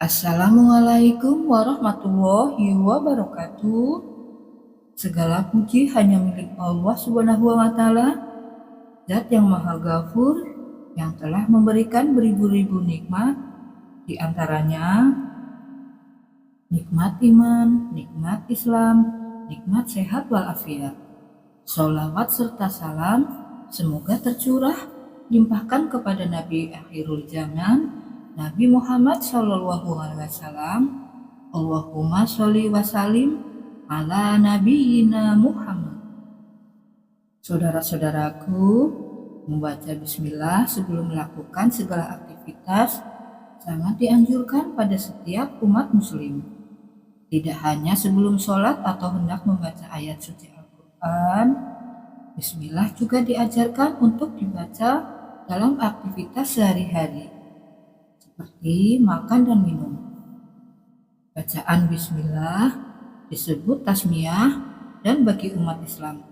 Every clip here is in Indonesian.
Assalamualaikum warahmatullahi wabarakatuh. Segala puji hanya milik Allah Subhanahu wa Ta'ala, Zat yang Maha Ghafur, yang telah memberikan beribu-ribu nikmat, di antaranya nikmat iman, nikmat Islam, nikmat sehat walafiat. Sholawat serta salam semoga tercurah limpahkan kepada Nabi akhirul zaman, Nabi Muhammad SAW. Allahumma sholli wa sallim ala nabiyyina Muhammad. Saudara-saudaraku, membaca bismillah sebelum melakukan segala aktivitas sangat dianjurkan pada setiap umat muslim. Tidak hanya sebelum sholat atau hendak membaca ayat suci Al-Quran, bismillah juga diajarkan untuk dibaca dalam aktivitas sehari-hari, seperti makan dan minum. Bacaan bismillah disebut tasmiyah dan bagi umat Islam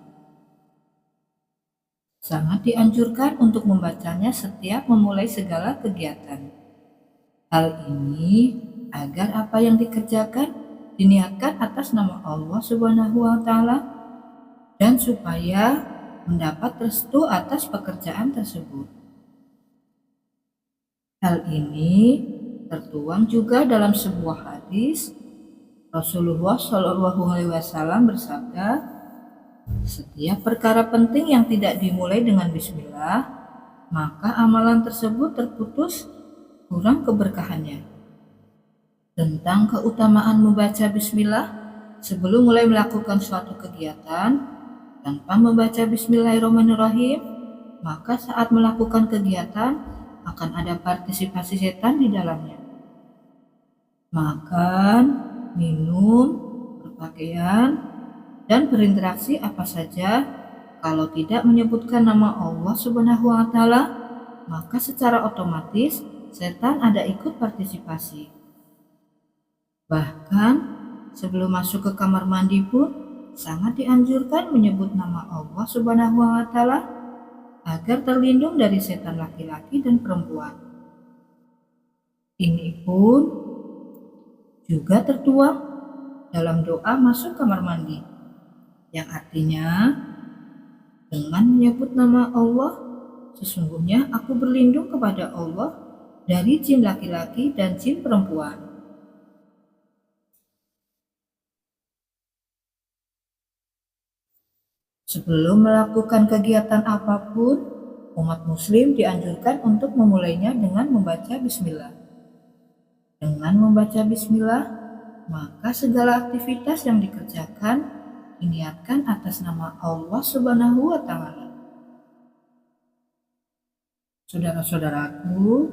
sangat dianjurkan untuk membacanya setiap memulai segala kegiatan. Hal ini agar apa yang dikerjakan diniatkan atas nama Allah Subhanahu wa Ta'ala dan supaya mendapat restu atas pekerjaan tersebut. Hal ini tertuang juga dalam sebuah hadis. Rasulullah SAW bersabda, setiap perkara penting yang tidak dimulai dengan bismillah, maka amalan tersebut terputus, kurang keberkahannya. Tentang keutamaan membaca bismillah sebelum mulai melakukan suatu kegiatan, tanpa membaca bismillahirrahmanirrahim, maka saat melakukan kegiatan akan ada partisipasi setan di dalamnya. Makan, minum, berpakaian, dan berinteraksi apa saja, kalau tidak menyebutkan nama Allah Subhanahu wa Ta'ala, maka secara otomatis setan ada ikut partisipasi. Bahkan sebelum masuk ke kamar mandi pun sangat dianjurkan menyebut nama Allah Subhanahu wa Ta'ala agar terlindung dari setan laki-laki dan perempuan. Ini pun juga tertuang dalam doa masuk kamar mandi, yang artinya dengan menyebut nama Allah, sesungguhnya aku berlindung kepada Allah dari jin laki-laki dan jin perempuan. Sebelum melakukan kegiatan apapun, umat muslim dianjurkan untuk memulainya dengan membaca bismillah. Dengan membaca bismillah, maka segala aktivitas yang dikerjakan diniatkan atas nama Allah Subhanahu wa Ta'ala. Saudara-saudaraku,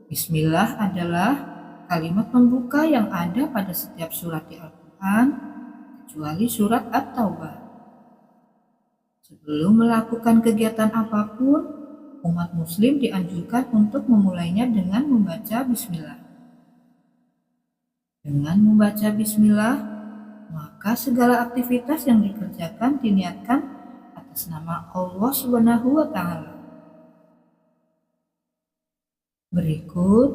bismillah adalah kalimat pembuka yang ada pada setiap surat di Al-Quran, kecuali surat At-Taubah. Sebelum melakukan kegiatan apapun, umat muslim dianjurkan untuk memulainya dengan membaca bismillah. Dengan membaca bismillah, maka segala aktivitas yang dikerjakan diniatkan atas nama Allah Subhanahu wa Ta'ala. Berikut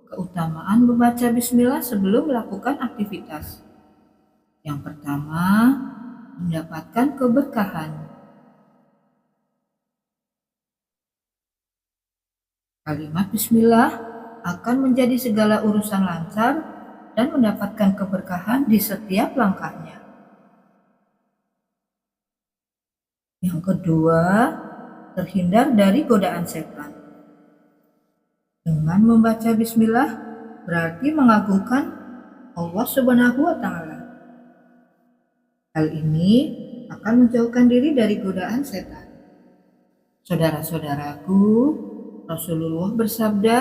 keutamaan membaca bismillah sebelum melakukan aktivitas. Yang pertama, mendapatkan keberkahan. Kalimat bismillah akan menjadi segala urusan lancar dan mendapatkan keberkahan di setiap langkahnya. Yang kedua, terhindar dari godaan setan. Dengan membaca bismillah berarti mengagungkan Allah Subhanahu wa Ta'ala. Hal ini akan menjauhkan diri dari godaan setan. Saudara-saudaraku, Rasulullah bersabda,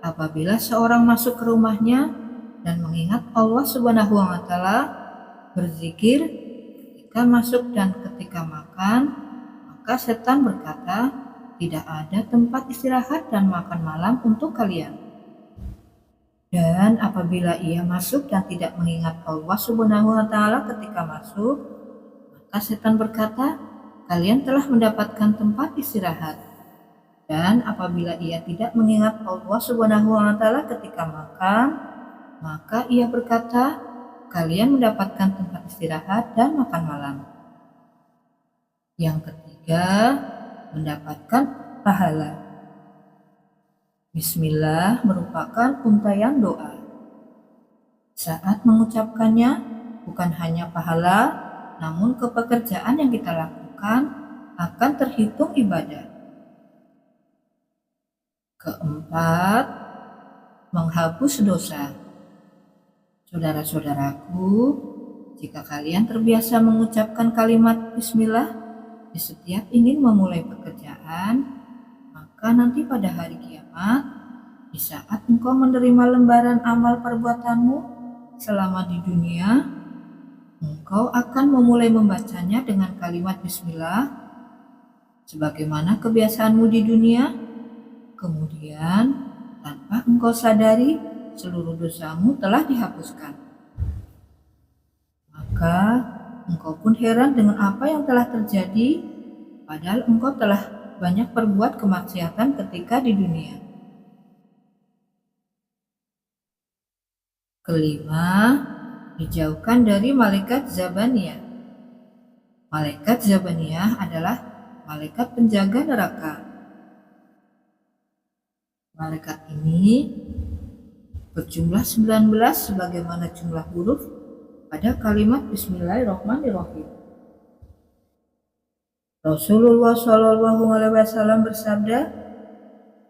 apabila seorang masuk ke rumahnya dan mengingat Allah Subhanahu wa Ta'ala, berzikir ketika masuk dan ketika makan, maka setan berkata, tidak ada tempat istirahat dan makan malam untuk kalian. Dan apabila ia masuk dan tidak mengingat Allah Subhanahu wa Ta'ala ketika masuk, maka setan berkata, kalian telah mendapatkan tempat istirahat. Dan apabila ia tidak mengingat Allah Subhanahu wa taala ketika makan, maka ia berkata, kalian mendapatkan tempat istirahat dan makan malam. Yang ketiga, mendapatkan pahala. Bismillah merupakan untayan doa. Saat mengucapkannya, bukan hanya pahala, namun pekerjaan yang kita lakukan akan terhitung ibadah. Keempat, menghapus dosa. Saudara-saudaraku, jika kalian terbiasa mengucapkan kalimat Bismillah di setiap ingin memulai pekerjaan, maka nanti pada hari kiamat, di saat engkau menerima lembaran amal perbuatanmu selama di dunia, engkau akan memulai membacanya dengan kalimat Bismillah sebagaimana kebiasaanmu di dunia. Kemudian, tanpa engkau sadari, seluruh dosamu telah dihapuskan. Maka, engkau pun heran dengan apa yang telah terjadi, padahal engkau telah banyak berbuat kemaksiatan ketika di dunia. Kelima, dijauhkan dari malaikat Zabaniyah. Malaikat Zabaniyah adalah malaikat penjaga neraka. Malaikat ini berjumlah 19 sebagaimana jumlah huruf pada kalimat Bismillahirrahmanirrahim. Rasulullah Shallallahu Alaihi Wasallam bersabda,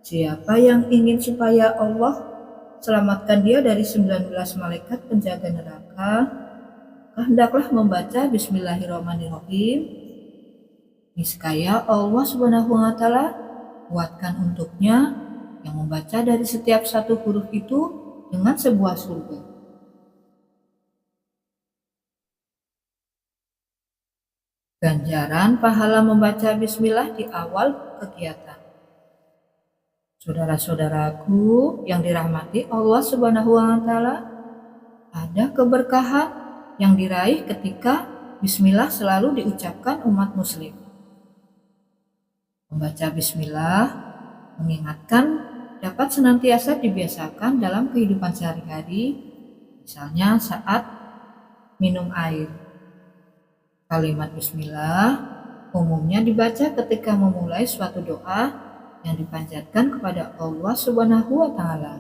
siapa yang ingin supaya Allah selamatkan dia dari 19 malaikat penjaga neraka, hendaklah membaca Bismillahirrahmanirrahim. Niscaya Allah Subhanahu wa taala buatkan untuknya yang membaca dari setiap satu huruf itu dengan sebuah surga. Ganjaran pahala membaca bismillah di awal kegiatan. Saudara-saudaraku yang dirahmati Allah Subhanahu wa taala, ada keberkahan yang diraih ketika bismillah selalu diucapkan umat muslim. Membaca bismillah mengingatkan dapat senantiasa dibiasakan dalam kehidupan sehari-hari, misalnya saat minum air. Kalimat bismillah umumnya dibaca ketika memulai suatu doa yang dipanjatkan kepada Allah Subhanahu wa taala.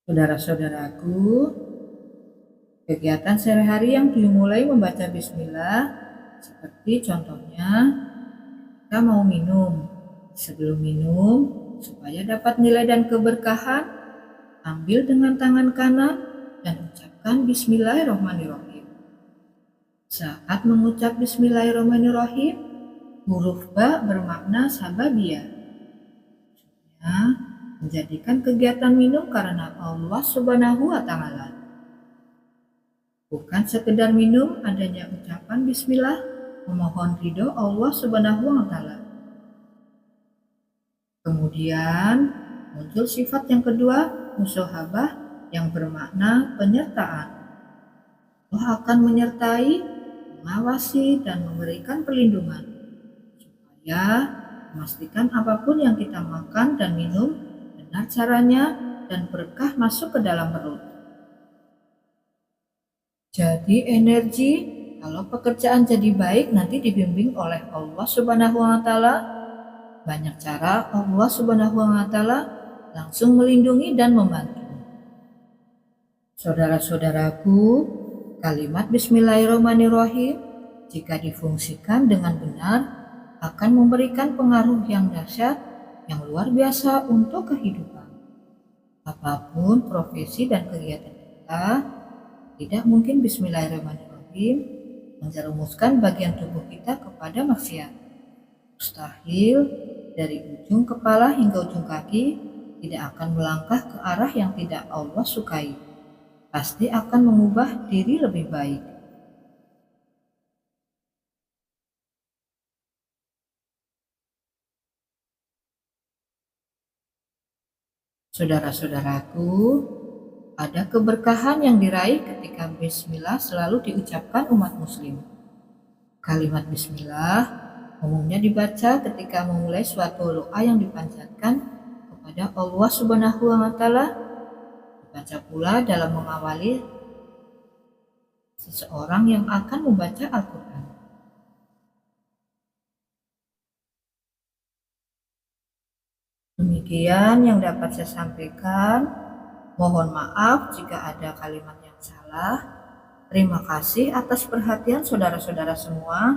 Saudara-saudaraku, kegiatan sehari-hari yang dimulai membaca bismillah seperti contohnya kita mau minum. Sebelum minum, supaya dapat nilai dan keberkahan, ambil dengan tangan kanan dan ucapkan Bismillahirrahmanirrahim. Saat mengucap Bismillahirrahmanirrahim, huruf ba bermakna sababiyah. Maksudnya, menjadikan kegiatan minum karena Allah Subhanahu wa taala. Bukan sekedar minum, adanya ucapan bismillah memohon ridho Allah Subhanahu wa taala. Kemudian muncul sifat yang kedua, musyahabah, yang bermakna penyertaan. Allah akan menyertai, mengawasi, dan memberikan perlindungan supaya memastikan apapun yang kita makan dan minum benar caranya dan berkah masuk ke dalam perut. Jadi energi kalau pekerjaan jadi baik nanti dibimbing oleh Allah Subhanahu wa taala. Banyak cara Allah Subhanahu wa taala langsung melindungi dan membantu. Saudara-saudaraku, kalimat Bismillahirrahmanirrahim jika difungsikan dengan benar akan memberikan pengaruh yang dahsyat yang luar biasa untuk kehidupan. Apapun profesi dan kegiatan kita, tidak mungkin Bismillahirrahmanirrahim menjerumuskan bagian tubuh kita kepada maksiat. Mustahil dari ujung kepala hingga ujung kaki tidak akan melangkah ke arah yang tidak Allah sukai. Pasti akan mengubah diri lebih baik. Saudara-saudaraku, Ada keberkahan yang diraih ketika bismillah selalu diucapkan umat muslim. Kalimat bismillah umumnya dibaca ketika memulai suatu doa yang dipanjatkan kepada Allah Subhanahu wa taala. Dibaca pula dalam mengawali seseorang yang akan membaca Al-Quran. Demikian yang dapat saya sampaikan. Mohon maaf jika ada kalimat yang salah. Terima kasih atas perhatian saudara-saudara semua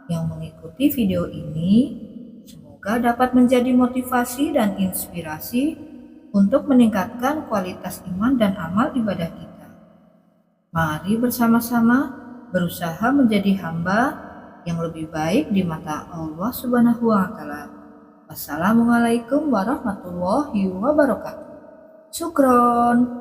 yang mengikuti video ini. Semoga dapat menjadi motivasi dan inspirasi untuk meningkatkan kualitas iman dan amal ibadah kita. Mari bersama-sama berusaha menjadi hamba yang lebih baik di mata Allah Subhanahu wa taala. Wassalamualaikum warahmatullahi wabarakatuh. Syukron.